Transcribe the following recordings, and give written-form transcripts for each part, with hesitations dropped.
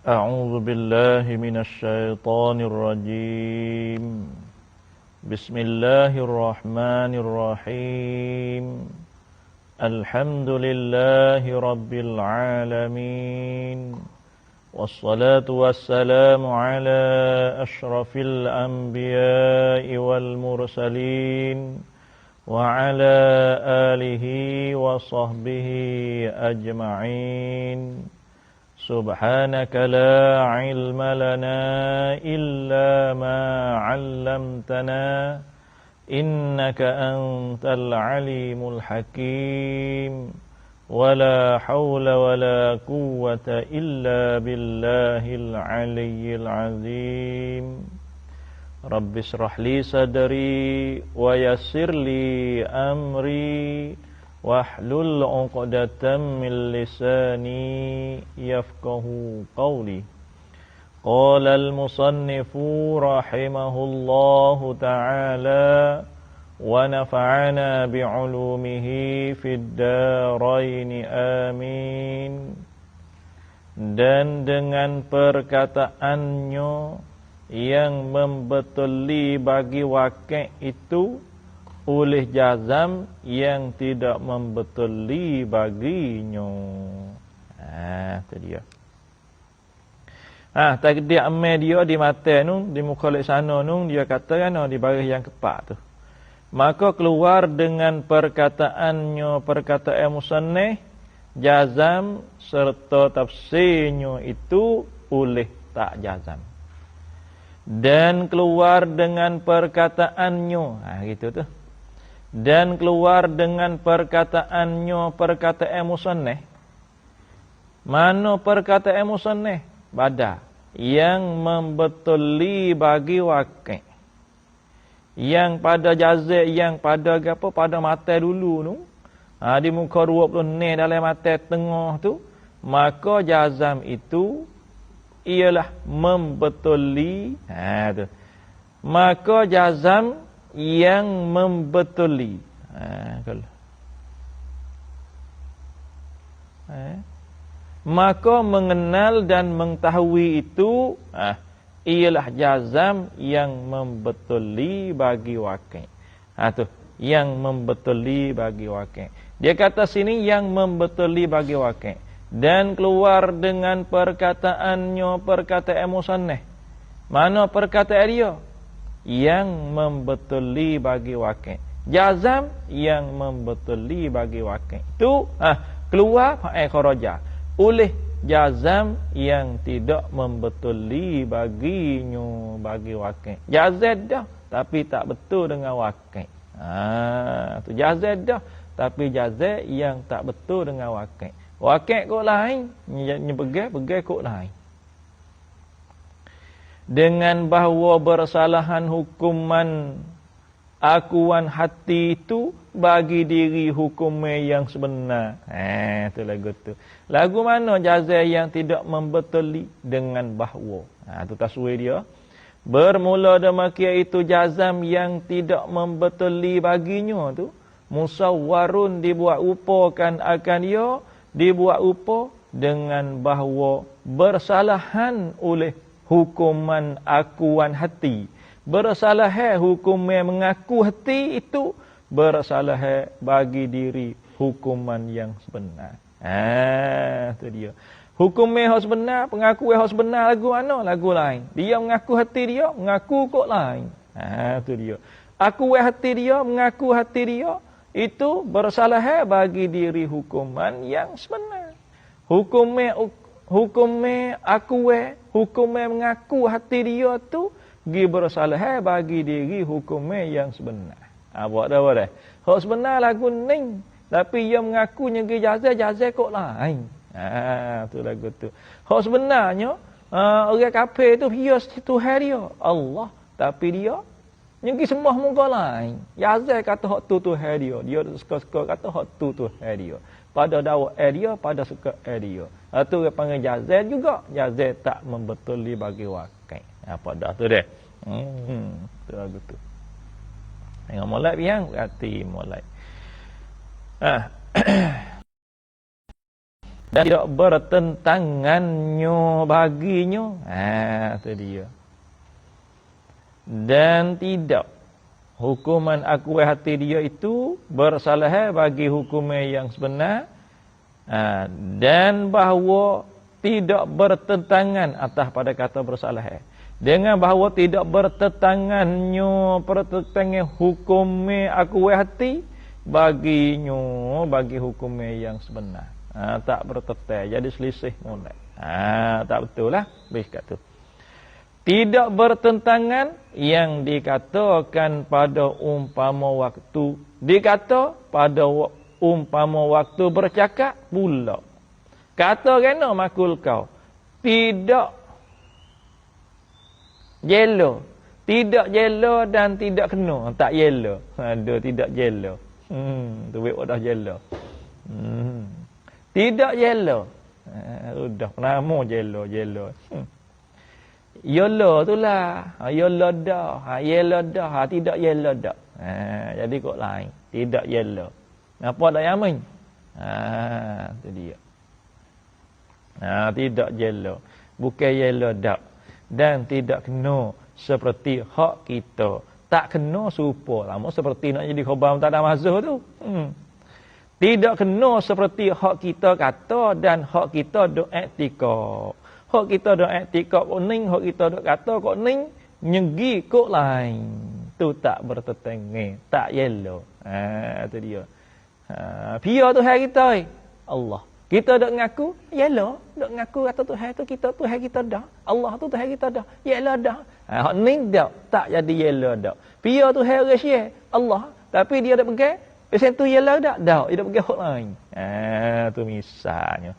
أعوذ بالله من الشيطان الرجيم بسم الله الرحمن الرحيم الحمد لله رب العالمين والصلاة والسلام على أشرف الأنبياء والمرسلين وعلى آله وصحبه أجمعين سبحانك لا علم لنا إلا ما علمتنا إنك أنت العليم الحكيم ولا حول ولا قوة إلا بالله العلي العظيم رب اشرح لي صدري ويسر لي أمري واحلل عقدة من لساني يفقه قولي قال المصنف رحمه الله تعالى ونفعنا بعلومه في الدارين آمين. Dan dengan perkataannya yang membetuli bagi wakil itu oleh jazam yang tidak membetuli baginya. Itu dia. Takdir amal dia di mata nu, di muka lek sana nu, dia kata kan di baris yang keempat tu. Maka keluar dengan perkataannya, perkataan musannif, jazam serta tafsirnya itu oleh tak jazam. Dan keluar dengan perkataannya, gitu tu. Dan keluar dengan perkataannya, perkataan musannif. Mana perkataan musannif? Bada yang membetuli bagi wakil. Yang pada jazak, yang pada apa? Pada mata dulu tu. Di muka 20 ni dalam mata tengah tu, maka jazam itu ialah membetuli. Tu. Maka jazam yang membetuli. Maka mengenal dan mengetahui itu ialah jazam yang membetuli bagi wakil. Tu, yang membetuli bagi wakil. Dia kata sini yang membetuli bagi wakil. Dan keluar dengan perkataannya, perkataan musannif. Mana perkataan dia? Yang membetuli bagi wakil. Jazam yang membetuli bagi wakil. Itu keluar kharaja oleh jazam yang tidak membetuli baginya bagi wakil. Jazam dah tapi tak betul dengan wakil. Tu jazam dah tapi jazam yang tak betul dengan wakil. Wakil kok lain, pegang kok lain. Dengan bahawa bersalahan hukuman akuan hati itu bagi diri hukumnya yang sebenar. Itu lagu tu. Lagu mana jazam yang tidak membetuli dengan bahawa. Tu taswir dia. Bermula demikian itu jazam yang tidak membetuli baginya tu. Musawwarun dibuat upakan akan dia. Dibuat upa dengan bahawa bersalahan oleh hukuman akuan hati. Bersalah hukum yang mengaku hati itu bersalah bagi diri hukuman yang sebenar. Itu dia. Hukum yang sebenar, pengaku yang sebenar lagu mana? Lagu lain. Dia mengaku hati dia, mengaku kok lain. Itu dia. Aku hati dia, mengaku hati dia itu bersalah bagi diri hukuman yang sebenar. Hukumnya aku hukumnya mengaku hati dia tu gi bersalah bagi diri hukumnya yang sebenar. Buat dah boleh. Hak sebenar lagu ning tapi dia mengakunya gi jazah kok lain. Tu lagu tu. Hak sebenarnya orang kafir tu dia Tuhan dia Allah tapi dia nyengki sembah muka lain. Jazah kata hak tu Tuhan dia. Dia suka-suka kata hak tu Tuhan dia. Pada dakwah dia, pada suka dia. Itu dia panggil jazah juga. Jazah tak membetuli bagi wakil. Apa dah tu dia? Tu lagu tu. Tengok molek biang berarti molek. dan tidak bertentangannya baginya. Itu dia. Dan tidak hukuman akuai hati dia itu bersalah bagi hukuman yang sebenar. Dan bahawa tidak bertentangan atas pada kata bersalah. Dengan bahawa tidak bertentangannya pertentangan hukuman akuai hati baginya, bagi hukuman yang sebenar. Tak bertetai, jadi selisih mulai. Tak betul lah, kat tu. Tidak bertentangan yang dikatakan pada umpama waktu. Dikata pada umpama waktu bercakap pula. Kata kena makul kau. Tidak jelo. Tidak jelo dan tidak kena. Tak jelo. Ada tidak jelo. Tu dah jelo. Tidak jelo. Sudah nama jelo. Yolo tu lah. Yolo dah. Yelo dah. Tidak yelo dah. Jadi kok lain. Tidak yelo. Apa dah yamin? Tu dia. Tidak yelo. Bukan yelo dah. Dan tidak kena seperti hak kita. Tak kena serupa. Lama seperti nak jadi khabar tak ada mazhab tu. Tidak kena seperti hak kita kata dan hak kita duk etika. Hak kita duk etika kok ning, hak kita duk kata kok ning, nyegi kok lain. Tu tak bertetengah, tak yelo. Tu dia. Pia Tuhan kita Allah. Kita duk ngaku yelo, duk ngaku kata Tuhan tu kita Tuhan kita dah. Allah tu Tuhan kita dah. Yelo dah. Hak ning dak, tak jadi yelo dak. Pia Tuhan orang Allah, tapi dia dak pegang pesen tu yelo dak? Dak, dia dak pegang hak lain. Tu misalnya.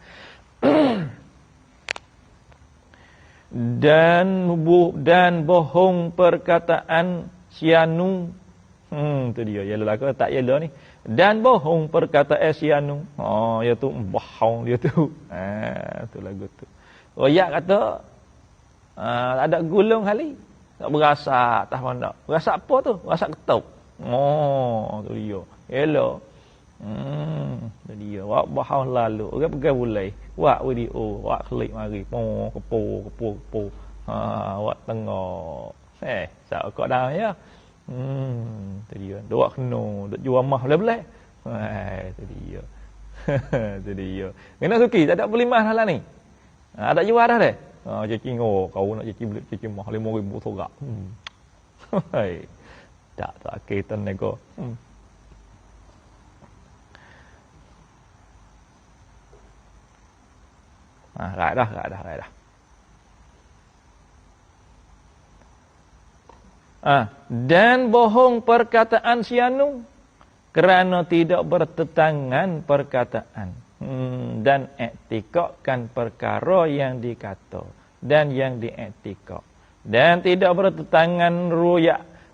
dan bohong perkataan sianu. Tu dia yelo lah ke tak yelo ni. Dan bohong perkataan sianu. Iaitu bohong dia tu. Tu lagu tu. Royak kata ada gulung kali. Tak berasa atas mana. Berasa apa tu? Berasa ketuk. Tu dia. Yelo. Tu dia. Wak bohong lalu. Orang pegang bulai. Wak video. Wak klik mari. Kepo. Wak tengok. Sak kau dah ya. Tu dia. Dua kena. Duk jual mah belah-belah. Tu dia. Tu dia. Kena suki. Tak ada belimah lah ni. Ada jual dah deh. Cacing kau nak cacing mah 5,000 sorak. Tak kaitan nego. Rai dah. Dan bohong perkataan sianu kerana tidak bertentangan perkataan dan etikakkan perkara yang dikata dan yang dietikak dan tidak bertentangan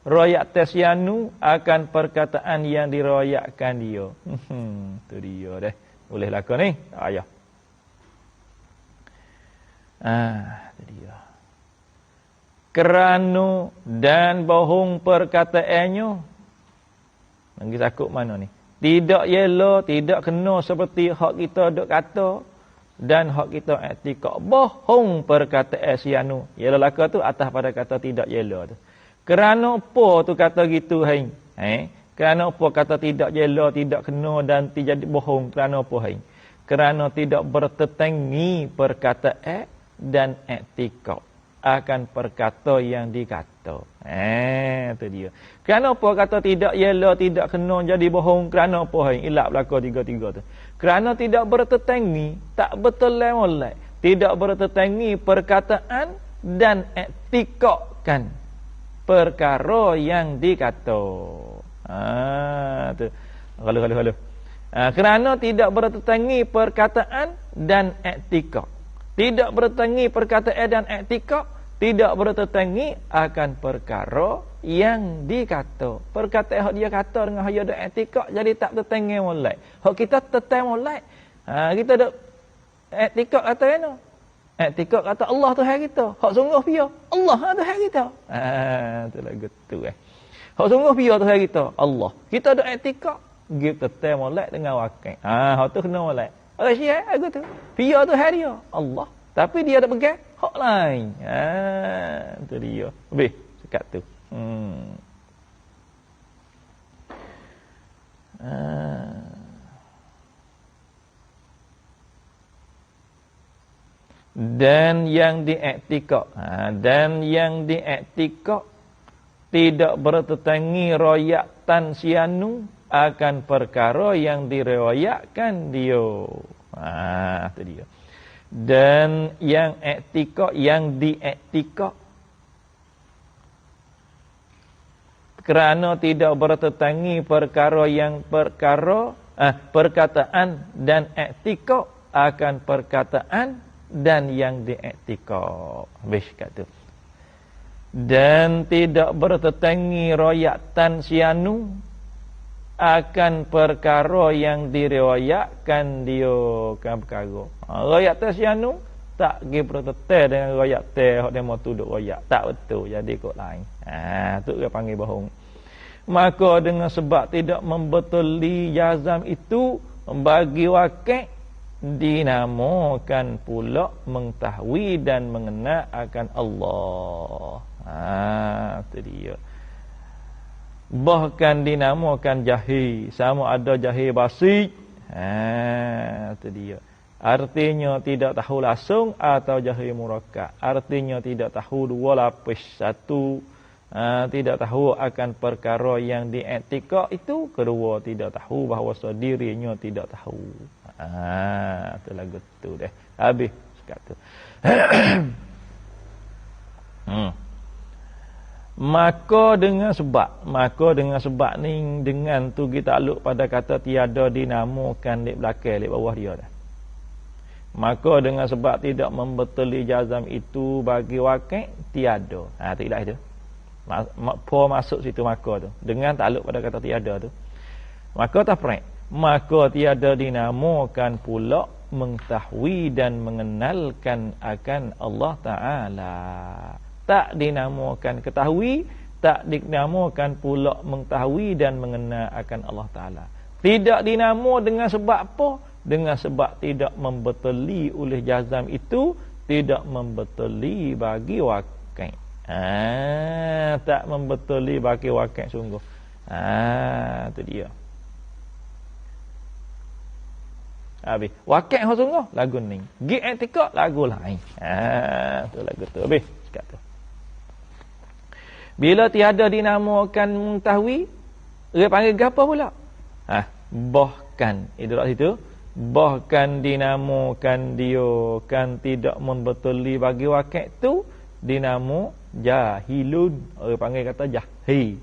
royak tesianu akan perkataan yang diroyakkan dia. Tu dia deh. Boleh laku ni? Tak payah. Tu dia. Kerana dan bohong perkataannya. Lagi takut mana ni? Tidak yelo, tidak kena seperti hak kita duk kata dan hak kita etika. Bohong perkataan sianu. Yelo laka tu atas pada kata tidak yelo tu. Kerana apa tu kata gitu hai? Kerana apa kata tidak yelo, tidak kena dan tidak bohong? Kerana apa hai? Kerana tidak bertetengi perkataan dan etika akan perkata yang dikata. Tu dia. Kerana apa kata tidak yelo, tidak kena jadi bohong? Kerana apa hai? Ilak belaka tiga-tiga tu. Kerana tidak bertetengi, tak betul molek. Tidak bertetengi perkataan dan etikakan perkara yang dikata. Tu. Halu. Kerana tidak bertetengi perkataan dan etika. Tidak bertetengi perkataan dan etika, tidak bertetengi akan perkara yang dikata. Perkataan hak dia kata dengan hak dia ada etika, jadi tak tertengi molek. Hak kita tertengi molek. Kita ada etika kata mana? Etika kata Allah Tuhan kita. Hak sungguh pia Allah Tuhan kita. Tu lagu tu Hak sungguh pia Tuhan kita Allah. Kita ada etika, kita tertengi molek dengan wakil. Hak tu kena molek. Orang Syiah aku tu. Dia Tuhan dia. Allah. Tapi dia tak pegang hak lain. Tu dia. Habis sekat tu. Dan yang diiktikad, dan yang diiktikad tidak bertetangi royaktan sianu akan perkara yang diriwayatkan dia. Itu dia. Dan yang iktikad, yang diiktikad kerana tidak bertetangi perkataan dan iktikad akan perkataan dan yang diiktikad. Habis kata. Dan tidak bertetangi royaktan sianu akan perkara yang diriwayatkan dia kan perkara. Royaktan sianu tak pergi bertetan dengan royaktan hak demo tuduh royak. Tak betul, jadi kok lain. Tu dia panggil bohong. Maka dengan sebab tidak membetuli jazam itu bagi wakil dinamakan pula mengetahui dan mengenal akan Allah. Itu dia. Bahkan dinamakan jahil, sama ada jahil basik. Itu dia. Artinya tidak tahu langsung atau jahil murakkab. Artinya tidak tahu dua lapis. Satu, tidak tahu akan perkara yang diiktikad itu. Kedua, tidak tahu bahawa dirinya tidak tahu. Tu lagu tu deh. Habis sekat tu. Maka dengan sebab ni dengan tu kita takluk pada kata tiada dinamakan di belakang di bawah dia dah. Maka dengan sebab tidak membetuli jazam itu bagi wakil tiada. Tidak itu. Masuk situ maka tu. Dengan takluk pada kata tiada tu. Maka tafriq. Maka tiada dinamakan pula mengetahui dan mengenalkan akan Allah Ta'ala. Tak dinamakan ketahui, tak dinamakan pula mengetahui dan mengenal akan Allah Ta'ala. Tidak dinamo dengan sebab apa? Dengan sebab tidak membetuli oleh jazam itu, tidak membetuli bagi wakil. Tak membetuli bagi wakil sungguh. Itu dia. Habis. Wakil hak sungguh lagu ni. Gi etikad lagu lain. Tu lagu tu. Habis sekat tu. Bila tiada dinamakan mengetahui, dia panggil apa pula? Bahkan idrak situ. Bahkan dinamakan dia kan tidak membetuli bagi wakil tu dinamo jahilun. Orang panggil kata jahil.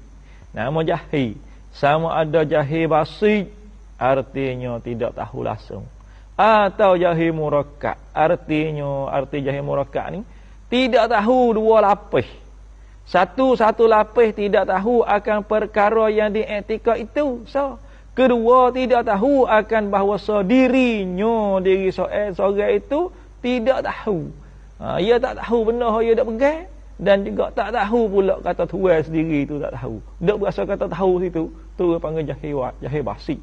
Nama jahil. Sama ada jahil basik, artinya tidak tahu langsung. Atau jahil murakkab. Arti jahil murakkab ni tidak tahu dua lapis. Satu lapis tidak tahu akan perkara yang diiktikad itu. Kedua tidak tahu akan bahawa diri seorang itu tidak tahu. Ia tak tahu benda yang ia dak pegang dan juga tak tahu pula kata Tuhan sendiri itu tak tahu. Dak berasa kata tahu situ, tu panggil jahil basik.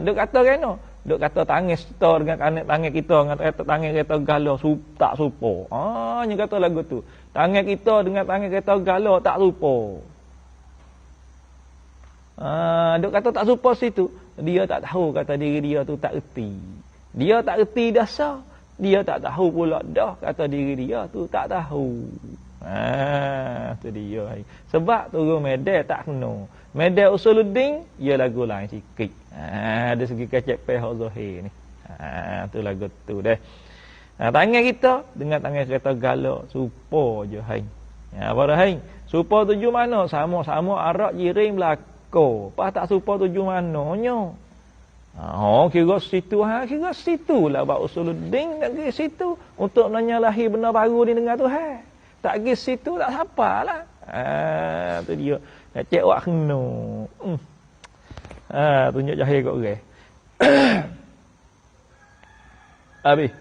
Duk kata kena. Duk kata tangis kita dengan tangan kita dengan tangan kita galau tak serupa. Nya kata lagu tu. Tangan kita dengan tangan kita galau tak serupa. Duk kata tak serupa situ. Dia tak tahu kata diri dia tu tak erti. Dia tak erti dasar. Dia tak tahu pula dah kata diri dia tu tak tahu. Tu dia. Sebab turun medan tak kena. Medan usuluddin ia lagu lain sikit. Ada segi kecek pihak zahir ni. Tu lagu tu deh. Tangan kita dengan tangan kereta galak serupa je hai. Pada hai. Serupa tuju mana? Sama-sama arak jiring belako. Pas tak serupa tuju mananya. Kira situ kira situ lah bab usuluddin tak kira situ untuk menyalahi benda baru di dengar Tuhan. Tak kira situ tak siapalah. Tu dia. Cek wak kena. Tunjuk jahil kat orang. Habis.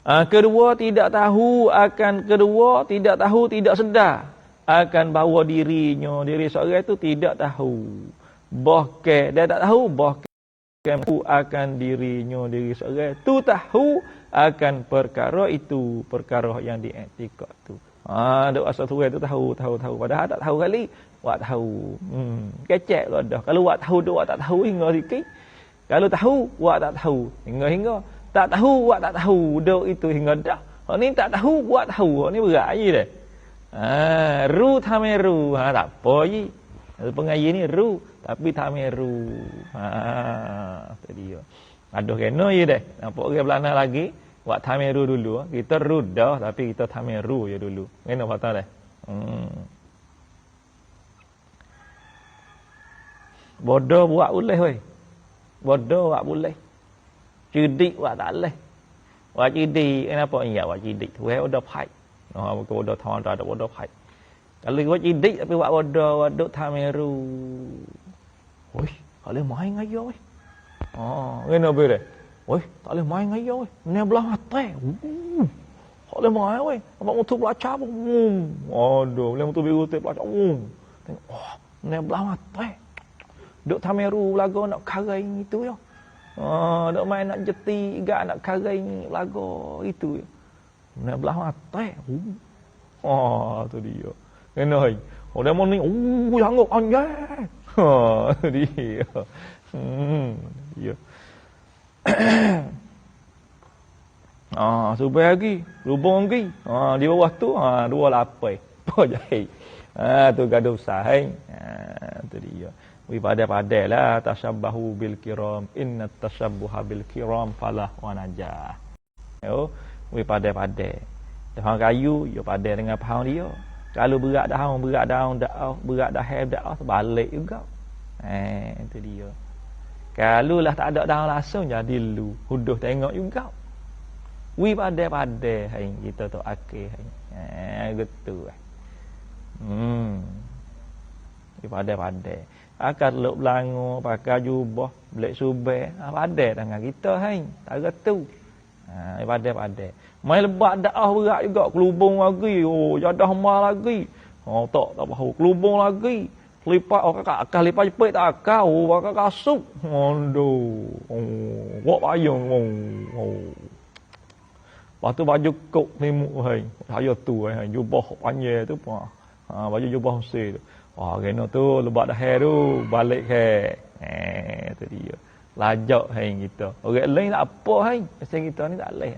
Kedua, tidak tahu, tidak sedar akan bahawa diri seorang itu tidak tahu. Bahkan dia tak tahu, bahkan akan diri seorang itu tahu akan perkara itu, perkara yang diiktikad tu. Dok asal tu itu tahu. Padahal tak tahu kali, wak tahu. Kecek lah dah. Kalau wak tahu, wak tak tahu hingga sikit. Kalau tahu, wak tak tahu. Hingga. Tak tahu, wak tak tahu. Dok itu hingga dah. Hak ni tak tahu, wak tahu. Hak ni berat je dah. Ru tameru. Tak apa je. Pengaji ni ru. Tapi tameru. Tu dia. Aduh kena je dah. Nampak orang Belanda lagi. Wak tameru dulu. Kita ru dah. Tapi kita tameru je dulu. Kena patah dah. Bodoh buat boleh weh. Bodoh buat boleh. Cerdik buat tak boleh. Buat cerdik. Kenapa? Ya buat cerdik. Weh bodoh pai. Bukan bodoh tahun dah ada bodoh pai. Kalau buat cerdik tapi buat bodoh. Waduk tameru. Weh. Tak boleh main ngaya weh. Kena boleh. Weh. Tak boleh main ngaya weh. Ni belah mata. Tak boleh main weh. Nampak motor belacar pun. Aduh. Boleh motor biru tu belacar. Tengok. Ni belah mata. Duk tameru lagu nak karing itu ya. Duk main nak jeti gak nak karing lagu itu ya. Nak belah mata. Tu dia. Kena hai. Dia mau ni, jangan anjay. Tu dia. Dia. Supaya lagi, lubang lagi. Di bawah tu 28. Apa jahit. Tu gaduh sahih. Tu dia. Pada-pada lah tashabbahu bil kiram, inna tashabbuha bil kiram falah wa najah. Yo, pada-pada. Orang kayu yo pada dengan faham dia. Kalau berat daun dah, berat dah dah balik juga. Itu dia. Kalau lah tak ada daun langsung jadi lu, huduh tengok juga. Pada-pada hai kita tu akhir hai. Gitu. Pada-pada. Akad luk belangu, pakai jubah, belik subeh, pada dengan kita hai. Tak tu. Pada. Mai lebat daah berat juga, kelubung lagi. Jadah mal lagi. Tak tahu, kelubung lagi. Lipat akal lipat jepit tak akal, bakal kasuk. Aduh. Buat payung. Lepas tu baju kok limuk hai. Saya tu hai, jubah panjang tu apa. Baju jubah Mesir tu. Kena tu lebat dah hair tu balik ke. Tu dia. Lajak hai kita. Orang lain tak apa hai. Pasal kita ni tak leh.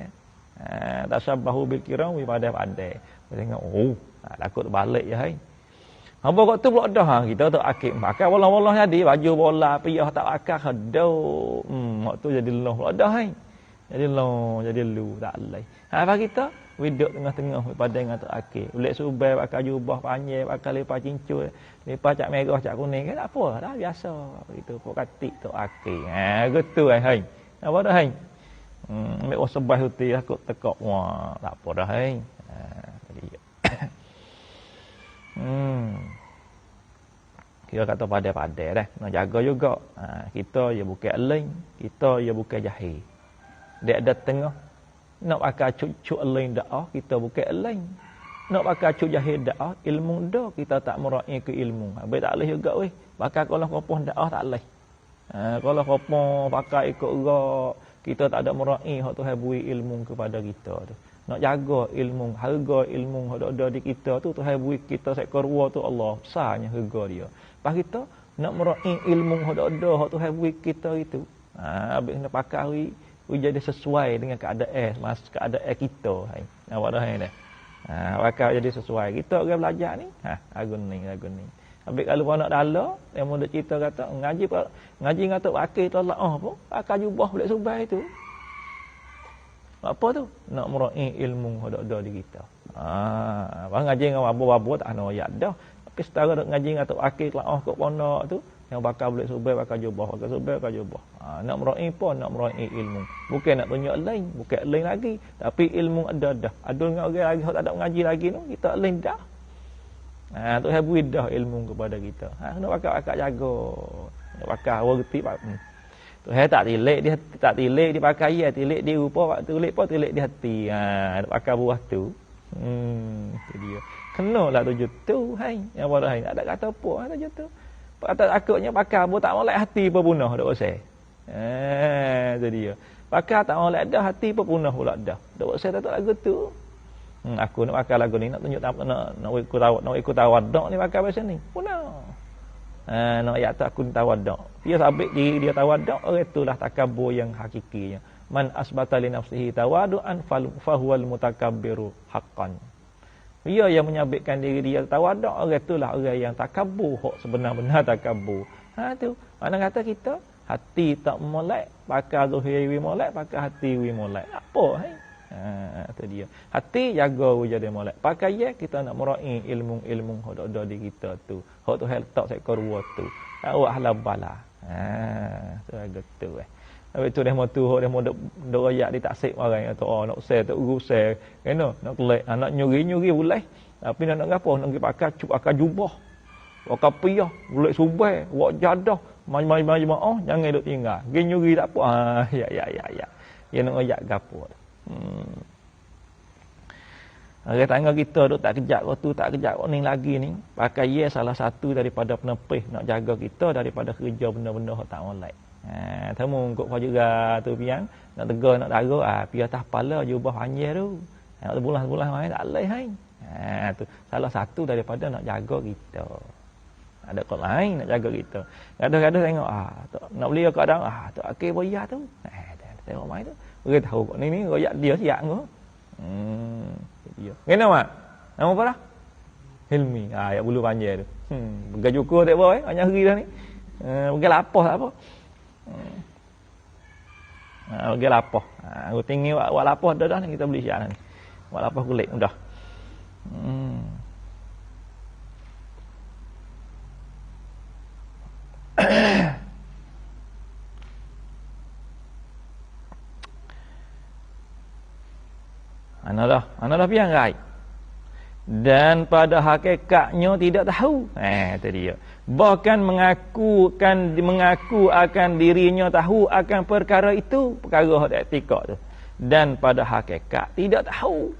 Tashabbahu bil kiram wa pada-pada. Tengok takut balik je hai. Hamba kat tu pula dah kita tu akid pakai bola-bola jadi baju bola piyah tak pakai hadau. Waktu jadi loh pula dah hai. Jadi lu tak leh. Apa kita duduk tengah-tengah pada dengan tu akid. Ulik subai pakai jubah panjang, pakai lepas cincul, lepas cak merah, cak kuning kan tak apa dah biasa. Itu pok katik tu akid. Gitu hai. Apa dah hai? Ambil wasbah tu takut tekak. Tak apa dah hai. Tadi. Kira kata pada-pada dah. Nak jaga juga. Kita ya bukan lain, kita ya bukan jahil. Dia ada tengah. Nak pakai cucuk lain dah, kita bukan lain. Nak pakai cucuk jahil dah, ilmu dah kita tak meraih ke ilmu. Habis tak leh juga weh. Pakai kalau kopong dah tak leh. Kalau kopong pakai ikut gerak, kita tak ada meraih hak Tuhan beri ilmu kepada kita tu. Nak jaga ilmu, harga ilmu hak ada di kita tu Tuhan beri kita seekor ruah tu Allah besarnya harga dia. Pas kita nak meraih ilmu hak ada hak Tuhan beri kita itu. Habis nak pakai jadi sesuai dengan keadaan kita hai. Nampak dah hai dah. Pakai jadi sesuai. Kita orang belajar ni, lagu ni. Habis kalau nak dalam, yang muda cerita kata ngaji ngata pakai tolak pun, pakai jubah boleh subai tu. Apa tu? Nak meraih ilmu ada di kita. Ngaji dengan babu-babu tak ana ayat dah. Tapi setara ngaji ngata pakai tolak kat pondok tu, yang bakal boleh subai pakai jubah, nak meraih pun nak meraih ilmu. Bukan nak tunjuk lain, bukan lain lagi, tapi ilmu ada dah. Ada dengan orang lagi tak ada mengaji lagi tu, kita lain dah. Tuhan beri dah ilmu kepada kita. Nak pakai jaga. Nak pakai warti pak. Tuhan tak tilik di pakai ya, tilik di rupa, waktu tilik di hati. Ha, pakai buah tu. Tu dia. Kenalah tujuh tu, hai. Yang pada hai, tak ada kata apa tujuh tu. Kata takutnya pakai apa tak molek hati pun punah dak usah. Tu dia. Pakai tak molek dah hati pun punah pula dah. Dak usah tak lagu tu. Aku nak pakai lagu ni nak tunjuk nak ikut tawaduk ni pakai bahasa ni. Punah. Nak ayat tu aku tawaduk. Dia sabit diri dia tawaduk, orang itulah takabur yang hakikinya. Man asbata li nafsihi tawadu'an fahuwal mutakabbiru haqqan. Dia yang menyabitkan diri dia tawaduk, orang itulah orang yang takabur, hak sebenar-benar takabur. Tu. Mana kata kita hati tak molek, pakai zahir wi molek, pakai hati wi molek. Apa hai? Tu dia. Hati jaga jadi molek. Pakai ya kita nak merai ilmu-ilmu hak ada di kita tu. Hak tu hal tak sekor dua tu. Awak halal bala. Tu agak tu Habis tu dia mau tu dia mau dok royak di taksib orang kata nak share tak urus share. Kena nak kelek nak nyuri boleh. Tapi nak gapo nak pergi pakai akan jubah. Pakai piyah, boleh subai, wak jadah, majmah jangan duk tinggal. Gi nyuri tak apa. Ya. Dia nak royak gapo. Orang tangga kita duk tak kejap waktu tak kejap ni lagi ni pakai ye salah satu daripada penepih nak jaga kita daripada kerja benda-benda hak tak molek. Temu kok kau juga tu piang nak tegur nak dara piah atas kepala jubah panjang tu. Nak sebulan main tak leh hai. Tu salah satu daripada nak jaga kita. Ada kau lain nak jaga kita. Kadang-kadang tengok nak beli kat dah tak okey boya tu. Tengok mai tu. Orang tahu kok ni royak dia siap ke. Dia. Kena mak? Nama apa dah? Hilmi. Yang bulu panjang tu. Pegang cukur tak apa banyak hari dah ni. Pegang lapah tak apa. Pegang lapah. Aku tinggi wak lapah dah ni kita beli siap ni. Wak lapah kulit dah. Ana dah piang rai. Dan pada hakikatnya tidak tahu. Itu dia. Bahkan mengaku akan dirinya tahu akan perkara itu, perkara hak etika tu. Dan pada hakikat tidak tahu.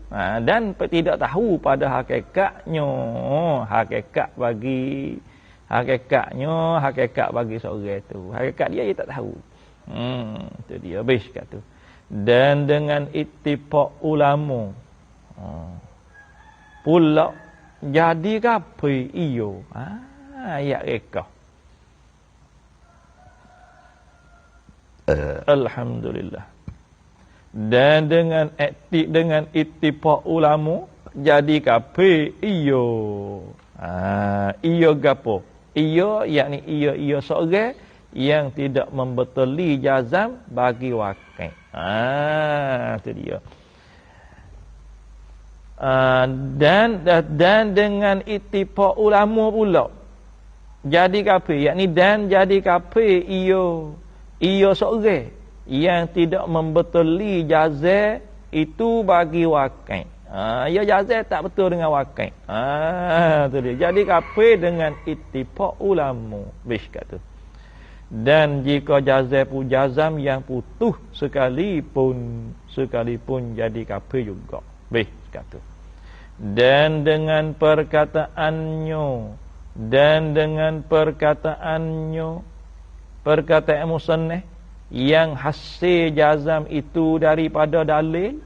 Dan tidak tahu pada hakikatnya, hakikat bagi seorang itu. Hakikat dia tak tahu. Itu dia habis kat tu. Dan dengan ittifaq ulama pula jadi kape iyo ayat reka. Alhamdulillah. Dan dengan ittifaq ulama jadi kape iyo. Iyo gapo? Iyo yakni iyo seorang yang tidak membetuli jazam bagi wakil. Itu dia. Dan dengan ittifaq ulama pula jadi kafir, yakni dan jadi kafir iyo seorang yang tidak membetuli jazam itu bagi wakil. Ya jazam tak betul dengan wakil. Itu dia. Jadi kafir dengan ittifaq ulama. Bish kata. Dan jika jazam yang putus sekalipun jadi kafir juga. Baik kata. Dan dengan perkataannya perkataan musannaf yang hasil jazam itu daripada dalil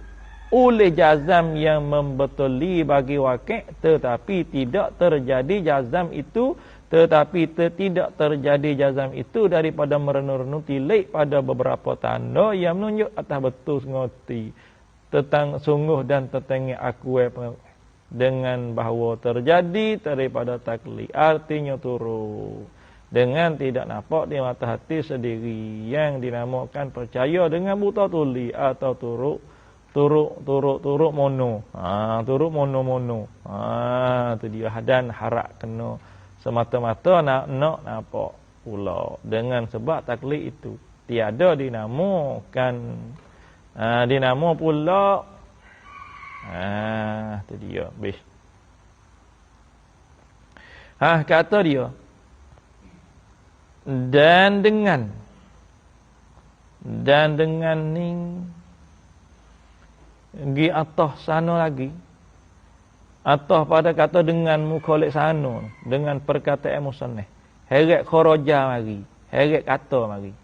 oleh jazam yang membetuli bagi wakil tetapi tidak terjadi jazam itu tidak terjadi jazam itu daripada merenu-renu tilik pada beberapa tanda yang menunjuk atas betul ngoti tentang sungguh dan tetangnya aku dengan bahawa terjadi daripada taklid artinya turu dengan tidak nampak di mata hati sendiri yang dinamakan percaya dengan buta tuli atau turuk mono. Turuk mono. Itu dia dan harap kena semata-mata nak nampak pula dengan sebab taklid itu tiada dinamakan dinamo pula itu dia bis kata dia dan dengan Dan dengan ning gi atah sana lagi. Atah pada kata dengan mukholek sana, dengan perkataan musannaf. Heret kharaja mari, heret kata mari.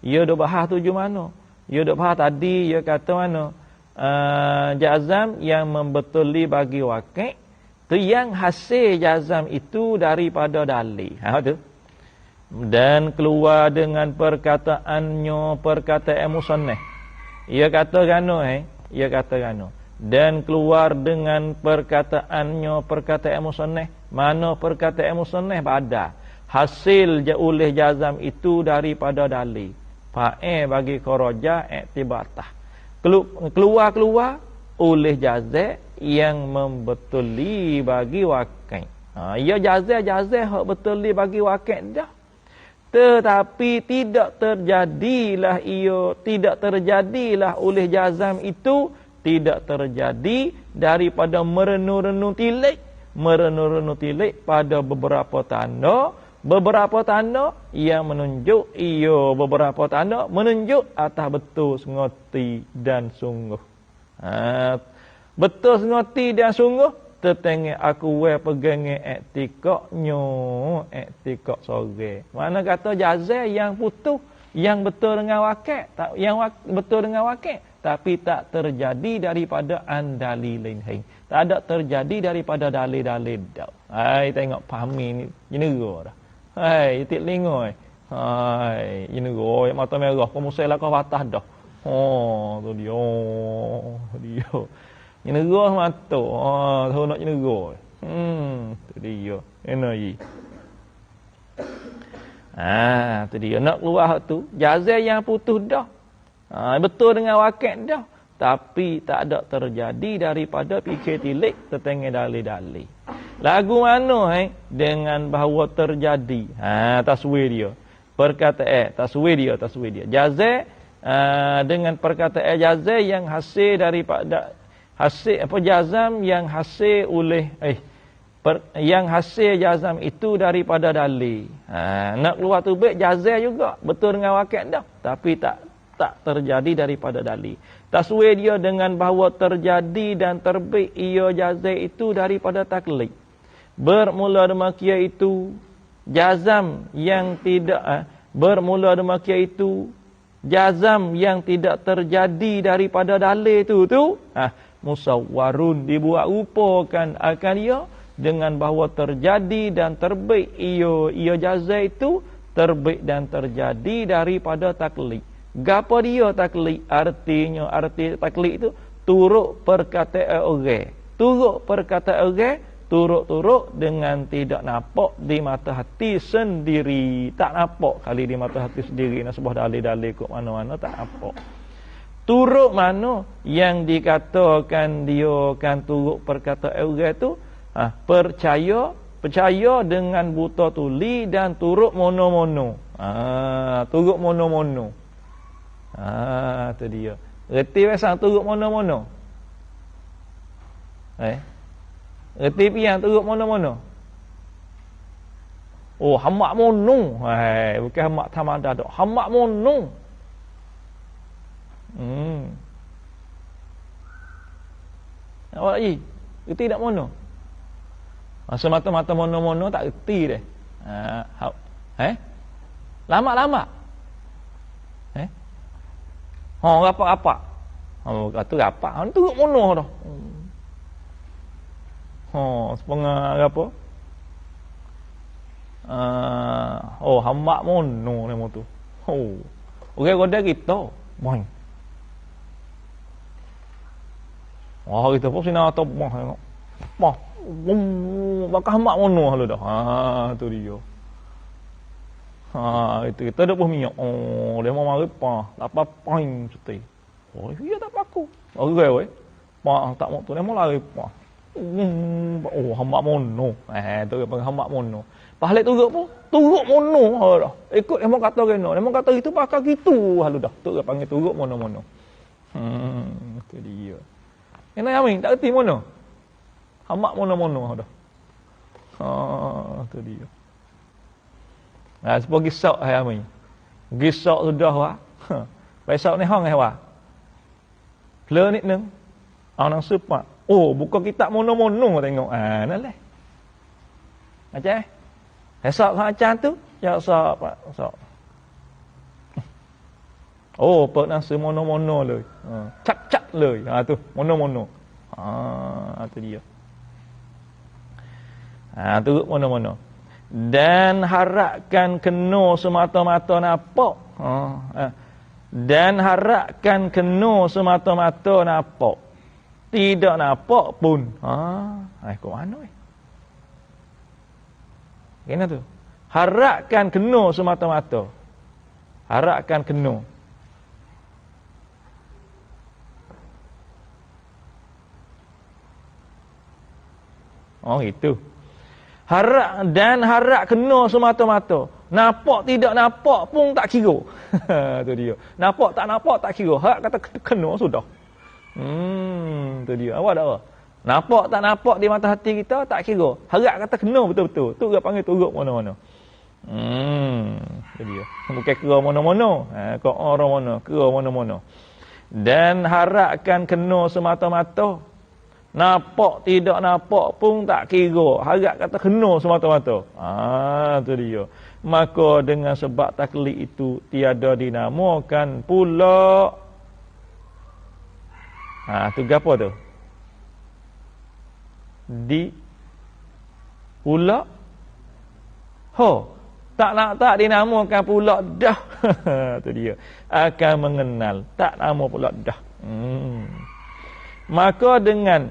Ia dok bahas tuju mana? Ia dok bahas tadi ia kata mana? Jazam yang membetuli bagi wakil tu yang hasil jazam itu daripada dalil. Tu. Dan keluar dengan perkataannya perkataan musannaf. Ia kata gano ia kata gano. Dan keluar dengan perkataannya perkataan musannaf. Mana perkataan musannaf ada hasil oleh jazam itu daripada dalil. Fa'il bagi kharaja i'tibatah. Keluar oleh jazam yang membetuli bagi wakil. Ia jazam hak betuli bagi wakil dah. Tetapi tidak terjadilah oleh jazam itu, tidak terjadi daripada merenung-renung tilik pada beberapa tanda yang menunjuk beberapa tanda menunjuk atas betul sengoti dan sungguh. Betul sengoti dan sungguh tetengah aku pegang etikok sore. Mana kata jazam yang putus yang betul dengan wakil, betul dengan wakil tapi tak terjadi daripada andali lain. Tak ada terjadi daripada dalil-dalil dah. Hai tengok pahami ni negara dah. Hai itik lingoi. Hai negara mata merah pemusai lah kau patah dah. Tu dia. Negara mata. Tahu nak negara. Tu dia. Enoi. Tu dia nak keluar tu. Jazam yang putus dah. Betul dengan wakil dah. Tapi tak ada terjadi daripada fikir tilik tetengah dalil-dalil. Lagu mana dengan bahawa terjadi. Taswir dia. Perkataan taswir dia. Jazam dengan perkataan jazam yang hasil daripada jazam yang hasil oleh yang hasil jazam itu daripada dalil. Nak keluar tu baik jazam juga betul dengan wakil dah. Tapi tak terjadi daripada dalil. Taswir dia dengan bahawa terjadi dan terbit ia jazam itu daripada taklid. Bermula demikian itu jazam yang tidak jazam yang tidak terjadi daripada dalil itu musawwarun dibuat rupakan akan ia dengan bahawa terjadi dan terbit ia jazam itu terbit dan terjadi daripada taklid. Gapo dia taklid? Arti taklid itu turut perkataan orang. Turut dengan tidak nampak di mata hati sendiri. Tak nampak kali di mata hati sendiri. Nak sebuah dalil-dalil kok mana-mana tak nampak. Turut mana yang dikatakan dia kan turut perkataan orang tu? Percaya dengan buta tuli dan turut mono-mono. Turut mono-mono. Tu dia. Reti pasang turut mono-mono. Reti piang turut mono-mono. Oh, hamak mono. Bukan hamak tamada dak. Hamak mono. Awak lagi? Reti tak mono? Semata-mata mono-mono tak reti dah. Lama-lama. Rapak-rapak. Kata rapak. Turut mono dah. Sepengah apa? Hamak mono nama tu. Orang roda kita. Boing. Kita pun sini atau tengok. Bakal hamak mono halu dah. Tu dia. Itu kita dah pun minyak. Dia mau mari pa, 8 poin cuti. Dia tak paku. Orang tak mau tu dia mau lari pa. Hamak mono. Tu dia panggil hamak mono. Pahalek turut mono dah. Ikut dia mau kata kena. Dia mau kata itu pakai gitu halu dah. Tu dia panggil turut mono-mono. Tu dia. Kena yamin tak erti mono. Hamak mono-mono dah. Tu dia. Sebab gisak hai ami. Gisak sudah Besok ni hang hewa. Plơ nítนึง เอาหนังสือปะโอ้บุกkitab mono-mono tengok. Nah lah. Macam esok kan acan tu, ya sok pak, sok. Oh, เปิดหนังสือ mono-mono เลย ชัดๆเลย tu, mono-mono. Tu dia. Tu mono-mono. Dan harapkan kena semata-mata nampak. Dan harapkan kena semata-mata nampak. Tidak nampak pun. Kok mana Kena tu. Harapkan kena semata-mata. Harapkan kena. Itu. Harap kena semata-mata. Nampak tidak nampak pun tak kira. Tu dia. Nampak tak kira. Harap kata kena sudah. Tu dia. Awak dah apa? Nampak tak nampak di mata hati kita tak kira. Harap kata kena betul-betul. Tu dia panggil turut mana-mana. Tu dia. Bukan kira mana-mana. Kau orang mana, kira mana-mana. Dan harapkan kena semata-mata. Nampak tidak nampak pun tak kira. Harap kata kena semata-mata. Tu dia. Maka dengan sebab taklid itu tiada dinamakan pula. Tu apa tu? Di pula. Tak dinamakan pula dah. Tu dia. Akan mengenal. Tak nama pula dah. Maka dengan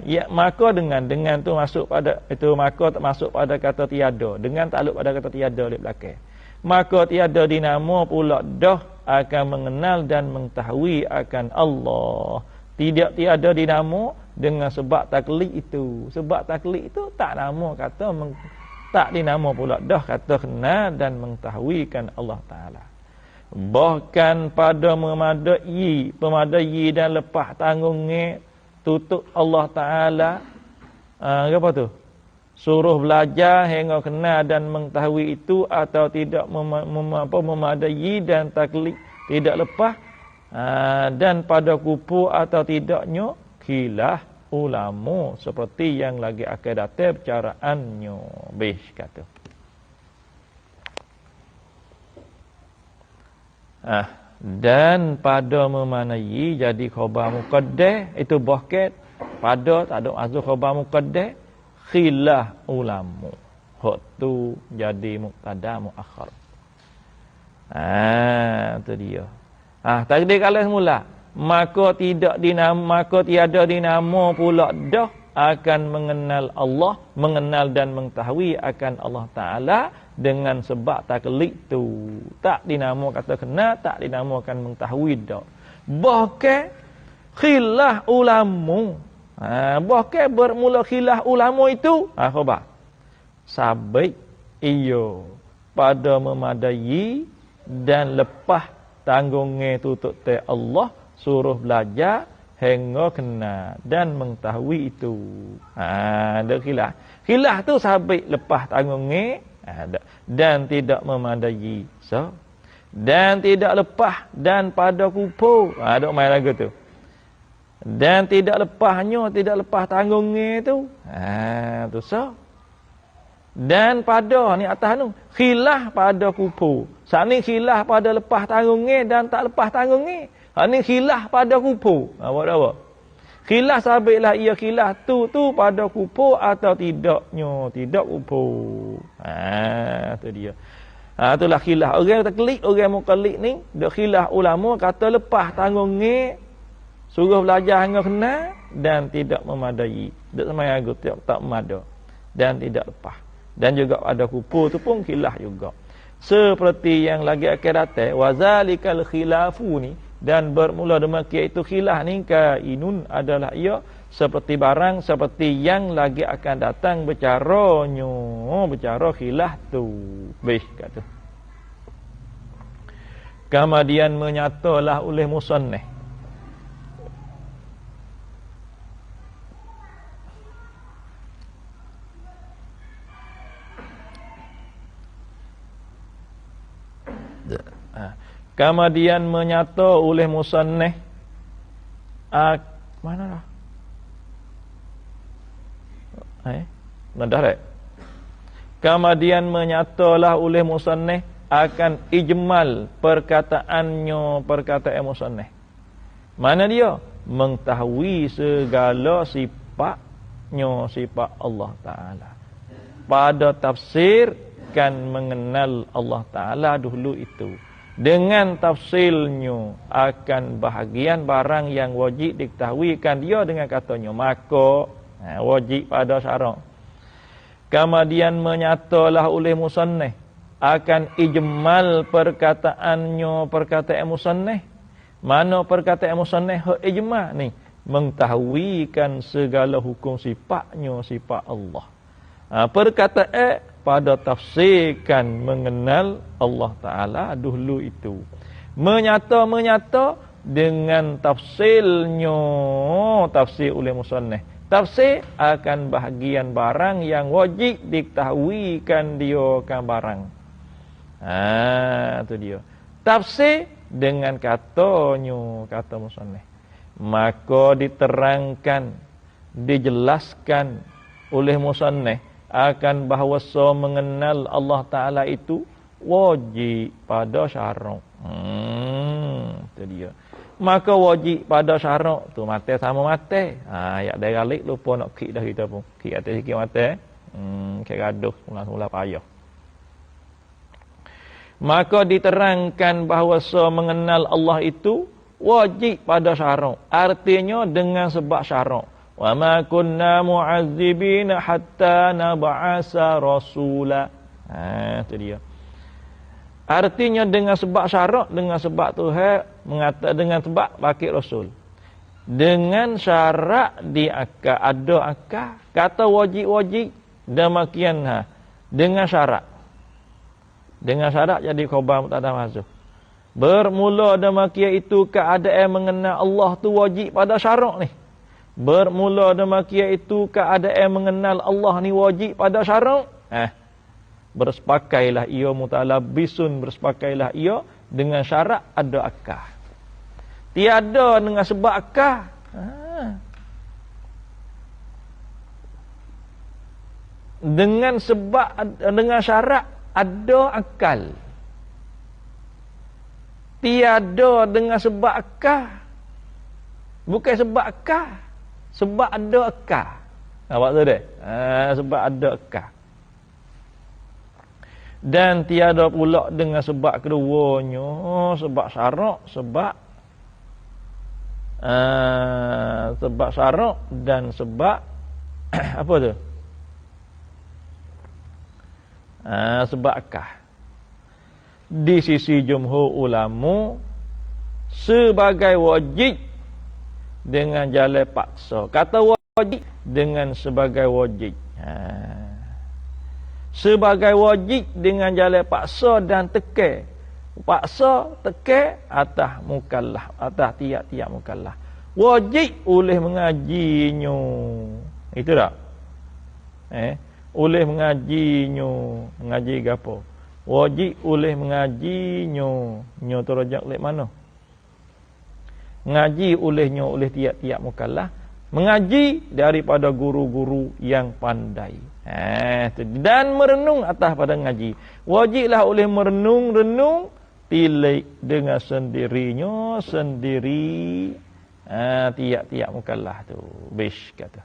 tu masuk pada itu, maka tak masuk pada kata tiada, dengan takluk pada kata tiada di belakang. Maka tiada dinama pula dah akan mengenal dan mengetahui akan Allah. Tiada dinama dengan sebab taklid itu. Sebab taklid itu tak nama kata tak dinama pula dah kata kenal dan mengetahuikan Allah Taala. Bahkan pada memadai dan lepas tanggungnya tutup Allah Ta'ala apa tu? Suruh belajar hingga kenal dan mengetahui itu atau tidak memadai dan taklid tidak lepas dan pada kupu atau tidaknya khilaf ulama seperti yang lagi akan datang bicaraannya. Bih kata. Dan pada memanai jadi khabar muqaddah itu bahkan pada tak ada azur khabar muqaddah khilaf ulama. Hak tu jadi mubtada muakhar. Tu dia. Takdir kalau semula maka tiada dinama pula dah akan mengenal Allah, mengenal dan mengetahui akan Allah Taala dengan sebab taklid tu. Tak dinama kata kenal, tak dinamakan mengetahui dah. Bahkan khilaf ulama. Bahkan bermula khilaf ulama itu khabar. Sabit iyo pada memadai dan lepas tanggungnya tutup te Allah suruh belajar hingga kenal dan mengetahui itu. Ada khilaf. Khilaf tu sabit lepas tanggungnya dan tidak memadai. Dan tidak lepas dan pada kupu. Ada main lagu tu. Dan tidak lepasnya, tidak lepas tanggungnya tu. Tu dan pada ni atas tu khilaf pada kupu. Saat ni khilaf pada lepas tanggungnya dan tak lepas tanggungnya. Ni khilaf pada kupu. Apa? Khilaf sabitlah ia khilaf tu pada kupu atau tidaknya, tidak kupu. Tu dia. Itulah khilaf. Orang taklid, orang muqallid ni, dak khilaf ulama kata lepas tanggungnya suruh belajar hingga kenal dan tidak memadai. Dak semai agut tak memadai dan tidak lepas. Dan juga ada kupu tu pun khilaf juga. Seperti yang lagi akan datang, wazalikal khilafu ni dan bermula demikian itu khilaf ni kainun adalah ia seperti barang seperti yang lagi akan datang bicara khilaf tu. Baik kata. Kemudian menyatalah oleh musannif Kemudian menyata oleh musannif mana dah? Dah tak? Kemudian menyatalah oleh musannif akan ijmal perkataan musannif. Mana dia? Mengetahui segala sifat Allah Ta'ala. Pada tafsir kan mengenal Allah Ta'ala dulu itu. Dengan tafsilnya akan bahagian barang yang wajib diketahui kan dia dengan katanya. Maka wajib pada syarak. Kemudian menyatalah oleh musannif akan ijmal perkataan musannif. Mana perkataan musannif ijmal ni? Mengetahuikan segala hukum sifatnya sifat Allah. Perkataan pada tafsirkan mengenal Allah Ta'ala dahulu itu. Menyata dengan tafsirnya, tafsir oleh musannif. Tafsir akan bahagian barang yang wajib diketahuikan dia kan barang. Itu dia. Tafsir dengan katanya, kata musannif. Maka diterangkan, dijelaskan oleh musannif akan bahawa mengenal Allah Ta'ala itu wajib pada syarak. Itu dia. Maka wajib pada syarak tu mate sama mate. Ayat dari alik lupa nak kik dah kita pun. Kik atas sikit mate. Kek gaduh mula-mula payah. Maka diterangkan bahawa mengenal Allah itu wajib pada syarak. Artinya dengan sebab syarak. Wa ma kunna mu'azzibina hatta nab'asa rasula. Itu dia. Artinya dengan sebab syarak, dengan sebab Tuhan mengatakan dengan sebab baki rasul. Dengan syarak di akal, ada akal. Kata wajib-wajib demikian dengan syarak. Dengan syarak jadi khabar mubtada mahdzuf. Bermula demikian itu keadaan mengenal Allah tu wajib pada syarak ni. Bermula demikian itu keadaan mengenal Allah ni wajib pada syarak. Bersepakailah ia mutalabbisun, bersepakailah ia dengan syarak ada akal. Tiada dengan sebab akal. Dengan sebab dengan syarak ada akal. Tiada dengan sebab akal. Bukan sebab akal. Sebab ada akal. Nampak tu dek? Sebab ada akal. Dan tiada pula dengan sebab keduanya. Sebab syarak. Sebab syarak dan sebab apa tu? Sebab akal. Di sisi jumhur ulama sebagai wajib dengan jalan paksa. Kata wajib dengan sebagai wajib. Sebagai wajib dengan jalan paksa dan tekan. Paksa tekan atas mukallaf, atas tiap-tiap mukallaf. Wajib oleh mengajinya. Itu tak? Oleh mengajinya. Mengaji gapo? Wajib oleh mengajinya. Nyo tu rajak oleh mana? Mengaji olehnya oleh tiap-tiap mukallaf. Mengaji daripada guru-guru yang pandai. Dan merenung atas pada ngaji. Wajiblah oleh merenung tilik dengan sendirinya sendiri. Tiap-tiap mukallaf tu. Bish kata.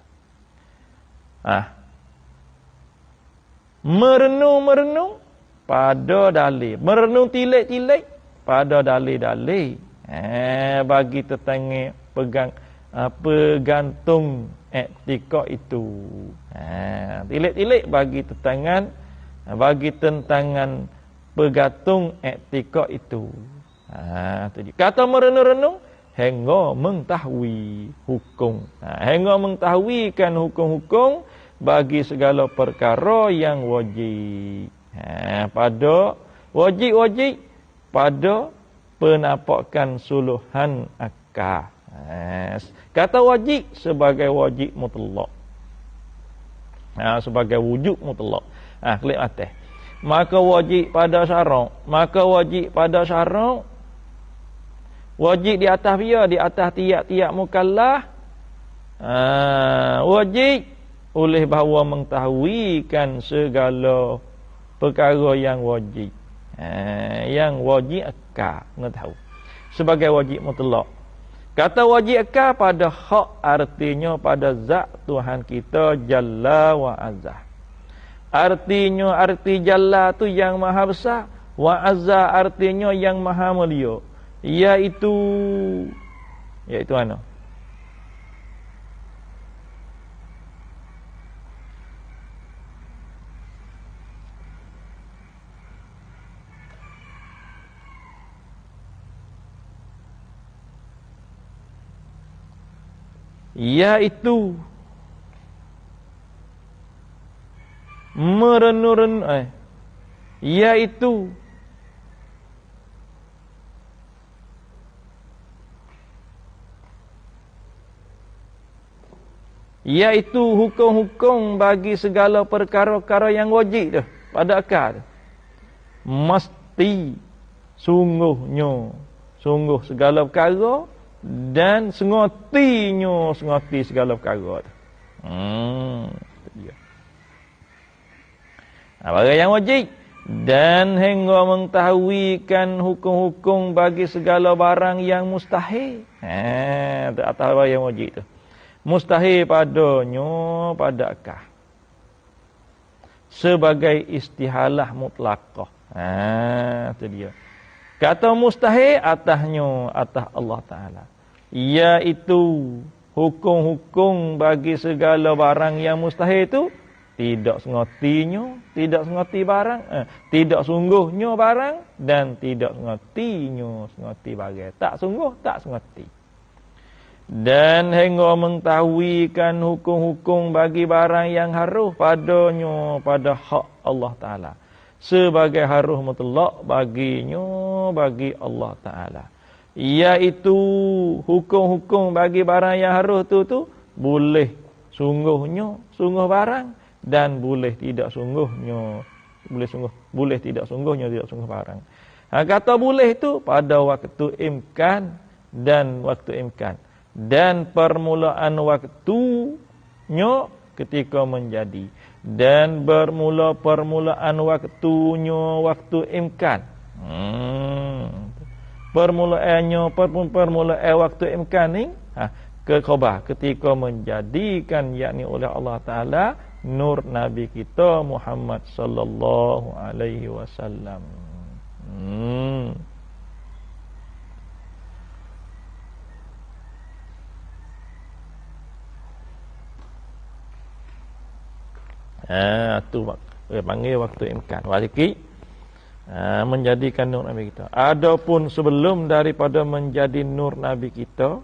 Merenung pada dalil. Merenung tilik-tilik pada dalil-dalil. Bagi tetangga pegantung etika itu. Tilik-tilik bagi tentangan pegantung etika itu. Kata merenung-renung hingga mengetahui hukum. Hingga mengetahuikan hukum-hukum bagi segala perkara yang wajib. Pada wajib-wajib pada penampakan suluhan akal. Kata wajib sebagai wajib mutlak. Sebagai wujud mutlak. Klik atas. Maka wajib pada syarak. Wajib di atas dia, di atas tiap-tiap mukallaf. Wajib oleh bahawa mengetahuikan segala perkara yang wajib. Yang wajib akal, kena tahu. Sebagai wajib mutlak. Kata wajib akal pada hak artinya pada zat Tuhan kita Jalla wa Azza. Artinya arti Jalla tu yang maha besar, wa Azza artinya yang maha mulia. Iaitu mana? Iaitu iaitu hukum-hukum bagi segala perkara-perkara yang wajib tu pada akal. Mesti sungguh segala perkara dan sengoti segala perkara tu. Barang yang wajib dan hingga mengetahuikan hukum-hukum bagi segala barang yang mustahil. Atas barang yang wajib tu. Mustahil padanya pada akal. Sebagai istihalah mutlaqah. Itu dia. Kata mustahil atasnya atas Allah Ta'ala. Iaitu hukum-hukum bagi segala barang yang mustahil itu tidak sengotinya, tidak sengoti barang, tidak sungguhnya barang dan tidak sengoti barang. Tak sungguh, tak sengoti. Dan hingga mengetahuikan hukum-hukum bagi barang yang harus padanya pada hak Allah Ta'ala. Sebagai harus mutlak baginya bagi Allah Ta'ala. Iaitu hukum-hukum bagi barang yang harus tu boleh sungguh barang dan boleh tidak sungguhnya tidak sungguh barang. Kata boleh itu pada waktu imkan dan permulaan waktunya ketika menjadi dan bermula permulaan waktunya waktu imkan. Permulaan waktu imkan ni ke khabar ketika menjadikan yakni oleh Allah Taala nur Nabi kita Muhammad sallallahu alaihi wasallam. Tu panggil waktu imkan. Waliki menjadikan nur Nabi kita. Adapun sebelum daripada menjadi nur Nabi kita,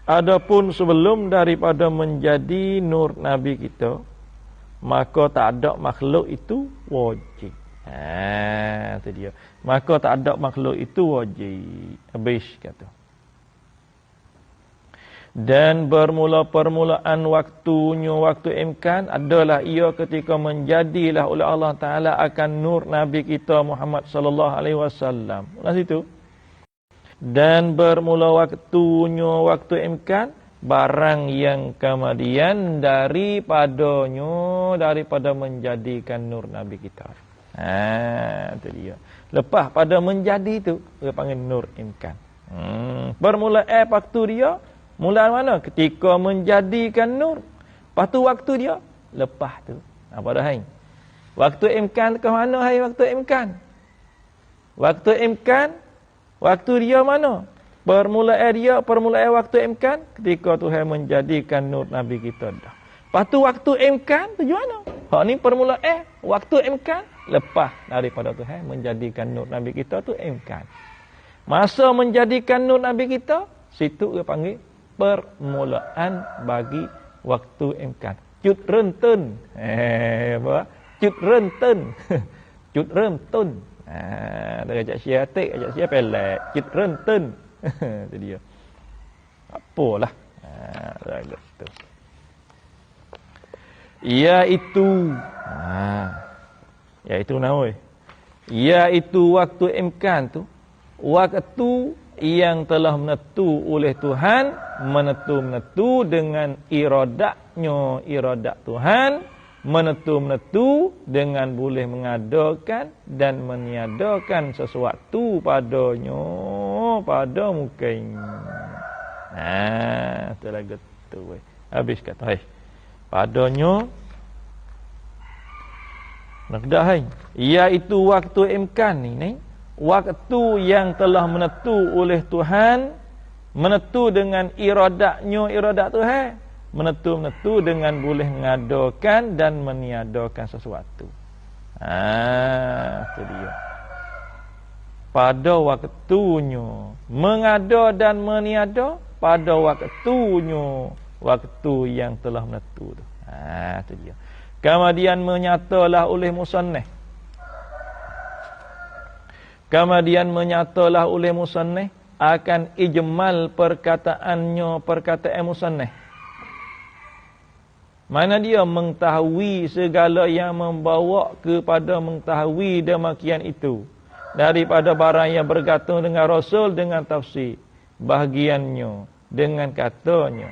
adapun sebelum daripada menjadi nur Nabi kita, maka tak ada makhluk itu wajib. Itu dia. Maka tak ada makhluk itu wajib. Habis kata. Dan bermula permulaan waktunya waktu imkan adalah ia ketika menjadilah oleh Allah Taala akan nur Nabi kita Muhammad sallallahu alaihi wasallam. Nah situ. Dan bermula waktunya waktu imkan barang yang kemudian daripada menjadikan nur Nabi kita. Itu dia. Lepas pada menjadi itu dia panggil nur imkan. Permulaan waktu dia mula mana? Ketika menjadikan nur. Lepas tu waktu dia lepas tu. Apa dah hai? Waktu imkan ke mana hai waktu imkan? Waktu imkan waktu dia mana? Permulaan waktu imkan ketika Tuhan menjadikan nur Nabi kita dah. Lepas tu waktu imkan tu mana? Hak ni permulaan waktu imkan lepas daripada Tuhan menjadikan nur Nabi kita tu imkan. Masa menjadikan nur Nabi kita situ dia panggil permulaan bagi waktu imkan. Cut rentun. Apa? Cut rentun. Cut rentun. Dah ajak syiatik, ajak siap pelak. Cut rentun. Itu dia. Apalah. Gitu. Iaitu iaitu naoi. Iaitu waktu imkan tu. Waktu yang telah menentu oleh Tuhan, menentu dengan iradat Tuhan, menentu dengan boleh mengadakan dan meniadakan sesuatu padanya, pada mukanya. Tu lagu tu. Habis kata, padanya nak dah iaitu waktu imkan ni, waktu yang telah menentu oleh Tuhan, menentu dengan iradat Tuhan, menentu dengan boleh mengadakan dan meniadakan sesuatu. Itu dia. Pada waktunya mengada dan meniada, pada waktunya, waktu yang telah menentu tu. Itu dia. Kemudian menyatalah oleh musannif. Kemudian menyatalah oleh musannif akan ijmal perkataannya, perkataan musannif. Mana dia mengetahui segala yang membawa kepada mengetahui demikian itu. Daripada barang yang bergantung dengan Rasul dengan tafsir. Bahagiannya dengan katanya.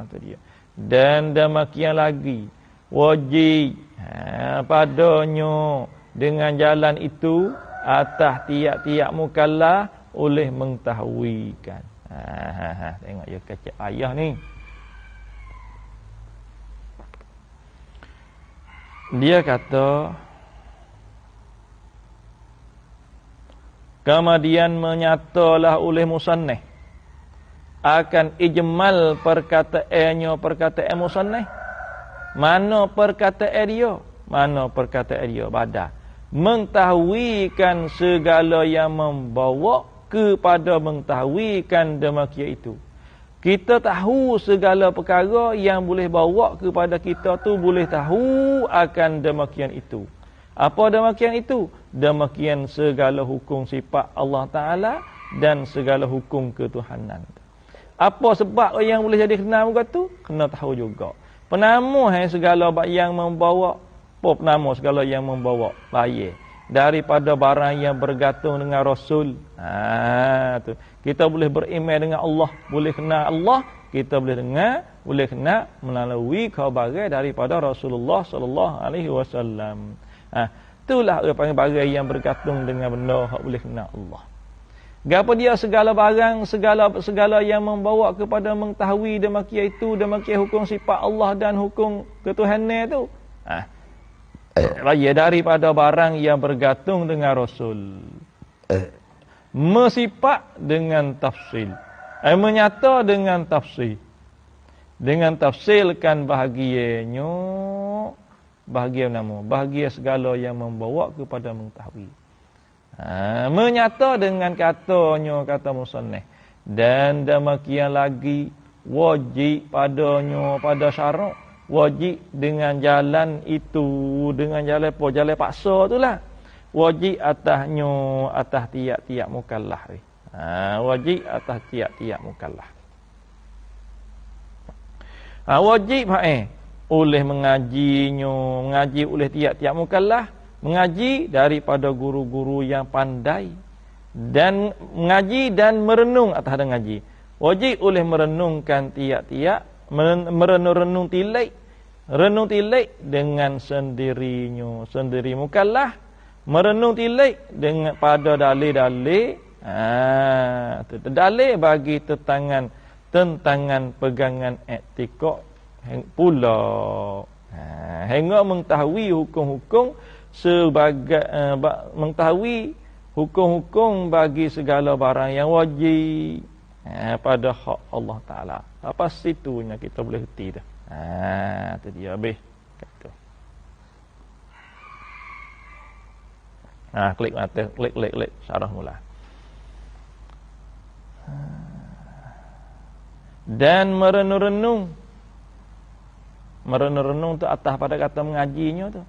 Itu dia. Dan demikian lagi wajib padanya dengan jalan itu atas tiap-tiap mukallaf oleh mengetahuikan. Tengok ya kecil ayah ni. Dia kata kemudian menyatalah oleh musannif akan ijmal perkataannya, perkataan musannif. Mana perkataan dia? Mana perkataan dia? Badan. Mengetahuikan segala yang membawa kepada mengetahuikan demikian itu. Kita tahu segala perkara yang boleh bawa kepada kita tu boleh tahu akan demikian itu. Apa demikian itu? Demikian segala hukum sifat Allah Ta'ala dan segala hukum ketuhanan. Apa sebab yang boleh jadi kenal muka tu? Kena tahu juga. Penama segala yang membawa, penama segala yang membawa bahaya daripada barang yang bergantung dengan Rasul. Tu. Kita boleh beriman dengan Allah, boleh kenal Allah, kita boleh dengar, boleh kenal melalui khabar daripada Rasulullah sallallahu alaihi wasallam. Itulah panggil barang yang bergantung dengan benda hak boleh kenal Allah. Gapo dia segala barang, segala yang membawa kepada mengetahui demikian itu, demikian hukum sifat Allah dan hukum ketuhanan itu. Raya daripada barang yang bergantung dengan Rasul. Mesifat dengan tafsil. Menyata dengan tafsir. Dengan tafsilkan bahagianya, bahagia nama, bahagia segala yang membawa kepada mengetahui. Menyata dengan katanya, kata musannif. Dan demikian lagi wajib padanya, pada syarat wajib dengan jalan itu, dengan jalan apa? Jalan paksa itulah. Wajib atasnya, atas tiap-tiap mukallaf. Wajib atas tiap-tiap mukallaf. Wajib oleh mengajinya, mengaji oleh tiap-tiap mukallaf, mengaji daripada guru-guru yang pandai dan mengaji dan merenung atas ada ngaji. Wajib oleh merenungkan tiap-tiap, merenung tilik, renung tilik dengan sendirinya, sendiri mukallaf, merenung tilik dengan pada dalil-dalil, dalil bagi tentangan pegangan etika pula. Hingga mengetahui hukum-hukum sebagai mengetahui hukum-hukum bagi segala barang yang wajib pada hak Allah Ta'ala. Apa situnya kita boleh reti dah. Itu dia habis kata. Klik atas, klik syarah mula. Dan merenung-renung tu atas pada kata mengajinya tu.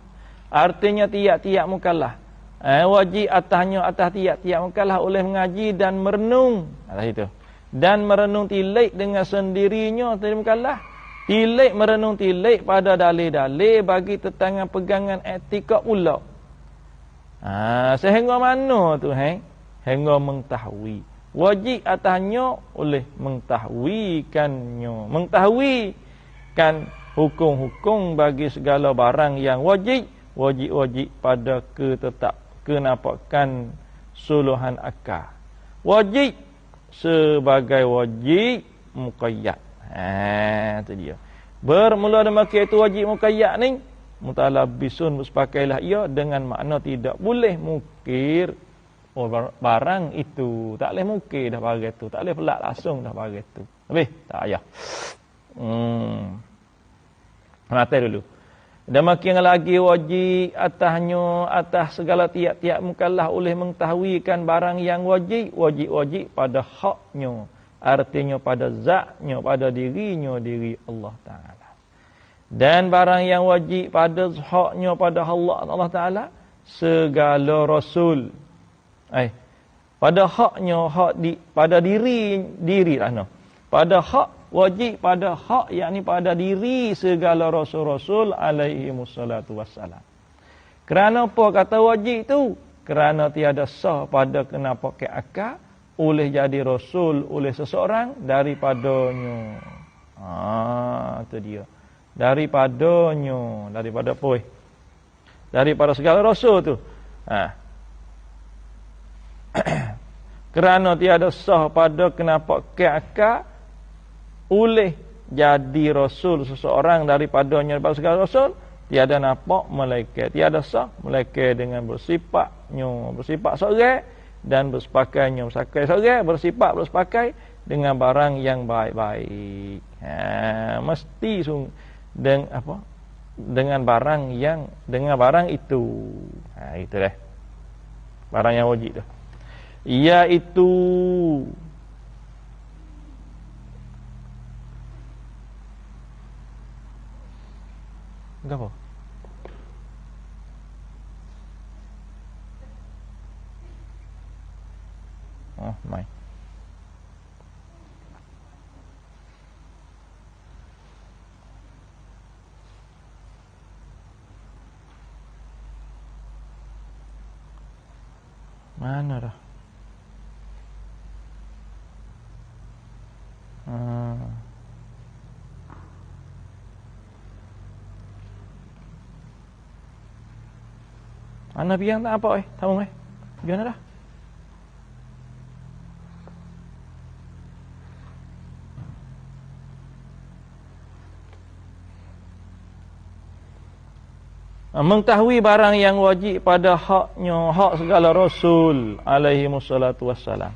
Artinya tiap-tiap mukallaf wajib atasnya, atas tiap-tiap mukallaf oleh mengaji dan merenung atas itu. Dan merenung tilik dengan sendirinya tiap mukallaf. Tilik merenung tilik pada dalil-dalil bagi tentangan pegangan etika pula. Sehingga mana tu hingga mengetahui. Wajib atasnya oleh mengetahuikan hukum-hukum bagi segala barang yang wajib pada kenapakan suluhan akal. Wajib sebagai wajib muqayyad. Itu dia. Bermula demikian itu wajib muqayyad ni, mutalabbisun berpakailah ia dengan makna tidak boleh mungkir barang itu. Tak boleh mungkir dah barang itu. Tak boleh pelak langsung dah barang itu. Habis? Tak payah. Mati dulu. Demikian lagi wajib atas segala tiap-tiap mukallaf oleh mengetahuikan barang yang wajib pada haknya. Artinya pada zatnya, pada diri Allah Ta'ala. Dan barang yang wajib pada haknya pada Allah Ta'ala, segala Rasul. Pada haknya, pada diri lah no. Pada hak, wajib pada hak, yakni pada diri segala Rasul-Rasul alaihi wassalatu wassalam. Kerana apa kata wajib tu? Kerana tiada sah pada kena pakai akal oleh jadi Rasul oleh seseorang daripadanya. Itu dia. Daripada apa? Daripada segala Rasul tu. Kerana tiada sah pada kena pakai akal oleh jadi Rasul seseorang daripadanya daripada segala Rasul, tiada nampak malaikat, tiada sah malaikat dengan bersifat seorang dan bersepakainya bersifat dengan barang yang baik-baik. Mesti dengan barang itu. Itu dah. Barang yang wajib tu. Iaitu apa? Mai. Mana dah? Ana biang tak apa tamu gimana dah? Mengetahui barang yang wajib pada haknya, hak segala Rasul alaihi wassalatu wassalam.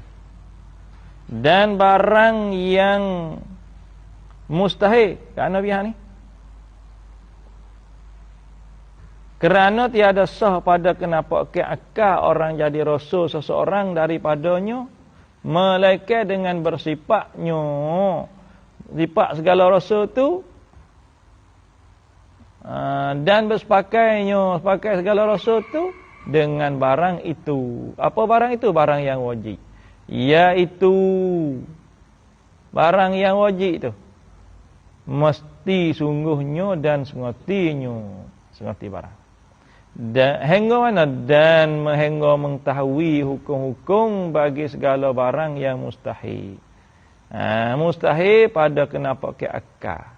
Dan barang yang mustahil kat Nabi ni. Kerana tiada sah pada kenapa ke akal orang jadi Rasul seseorang daripadanya, melainkan dengan bersifatnya. Sifat segala Rasul tu dan sepakai segala Rasul tu dengan barang itu. Apa barang itu? Barang yang wajib. Iaitu barang yang wajib tu mesti sungguhnya dan sengoti barang. Dan hingga mana? Dan hingga mengetahui hukum-hukum bagi segala barang yang mustahil. Mustahil pada kenapa ke akal.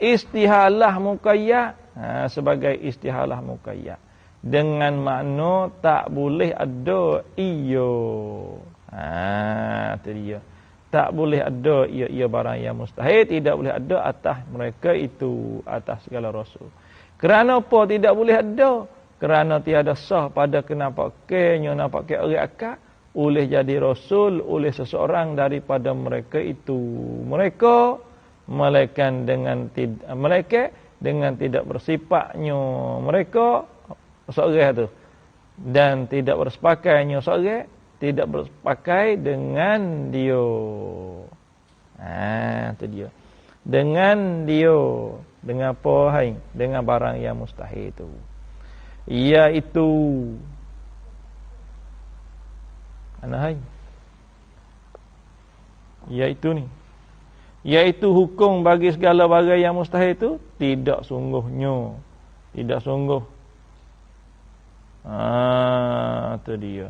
Istihalah muqayyad, sebagai istihalah muqayyad dengan makna tak boleh ada itu dia. Tak boleh ada ia barang yang mustahil, tidak boleh ada atas mereka itu, atas segala Rasul. Kerana apa tidak boleh ada? Kerana tiada sah pada kenapaknya nampaknya orang akal oleh jadi Rasul oleh seseorang daripada mereka itu. Malaikat dengan tidak bersifatnya mereka seorang tu, dan tidak bersepakainya seorang, tidak bersepakai dengan dia. Itu dia. Dengan dia, dengan apa hai? Dengan barang yang mustahil itu. Iaitu ana hai? Iaitu ni. Iaitu hukum bagi segala barang yang mustahil itu tidak sungguhnya. Tidak sungguh. Itu dia.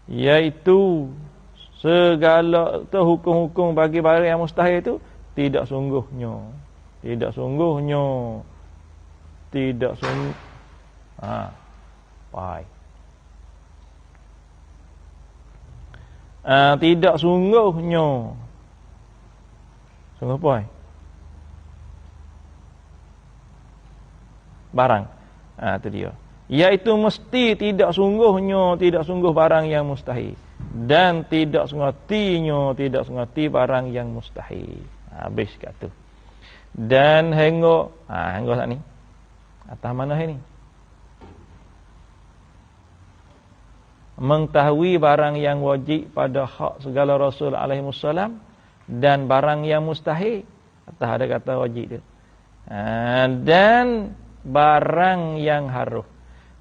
Iaitu segala tu hukum-hukum bagi barang yang mustahil itu tidak sungguhnya. Tidak sungguhnya. Tidak sungguh. Baik. Tidak sungguhnya. Sungguh apa? Barang. Itu dia. Iaitu mesti tidak sungguhnya, tidak sungguh barang yang mustahil. Dan tidak sungguhnya, tidak sungguh barang yang mustahil. Habis kat tu. Dan hengok, hengok tak ni. Atas mana ni? Mengetahui barang yang wajib pada hak segala Rasul alaihi wassalam dan barang yang mustahil. Atas ada kata wajib dia. Dan barang yang harus.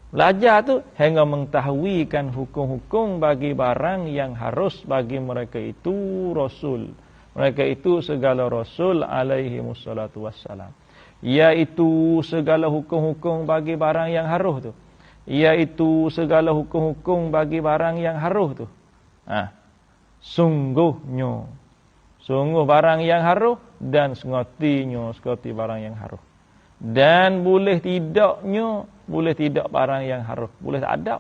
Belajar tu hingga mengetahuikan hukum-hukum bagi barang yang harus bagi mereka itu Rasul. Mereka itu segala Rasul alaihi wassalatu wassalam. Iaitu segala hukum-hukum bagi barang yang harus tu. Iaitu segala hukum-hukum bagi barang yang harus tu. Sungguhnya. Sungguh barang yang harus dan sengatinya sekati barang yang harus. Dan boleh tidaknya, boleh tidak barang yang harus, boleh tak ada.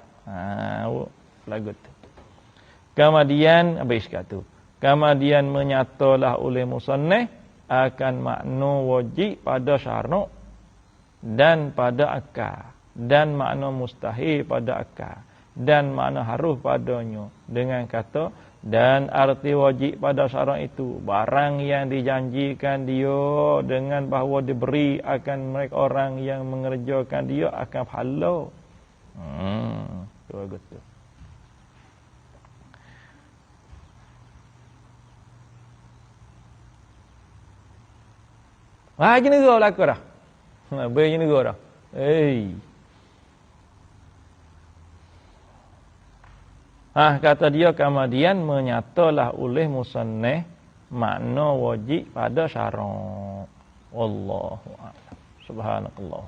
Lagu tu. Kemudian habis kat tu. Kemudian menyatalah oleh musannif akan makna wajib pada syarak dan pada akal, dan makna mustahil pada akal, dan makna harus padanya dengan kata dan arti wajib pada syarak itu barang yang dijanjikan dia dengan bahawa diberi akan mereka orang yang mengerjakan dia akan pahala. Bagus tu. Je negara berlaku dah. Baik je negara dah. Kata dia kemudian menyatalah oleh musannif makna wajib pada syarak. Wallahu a'lam. Subhanallah.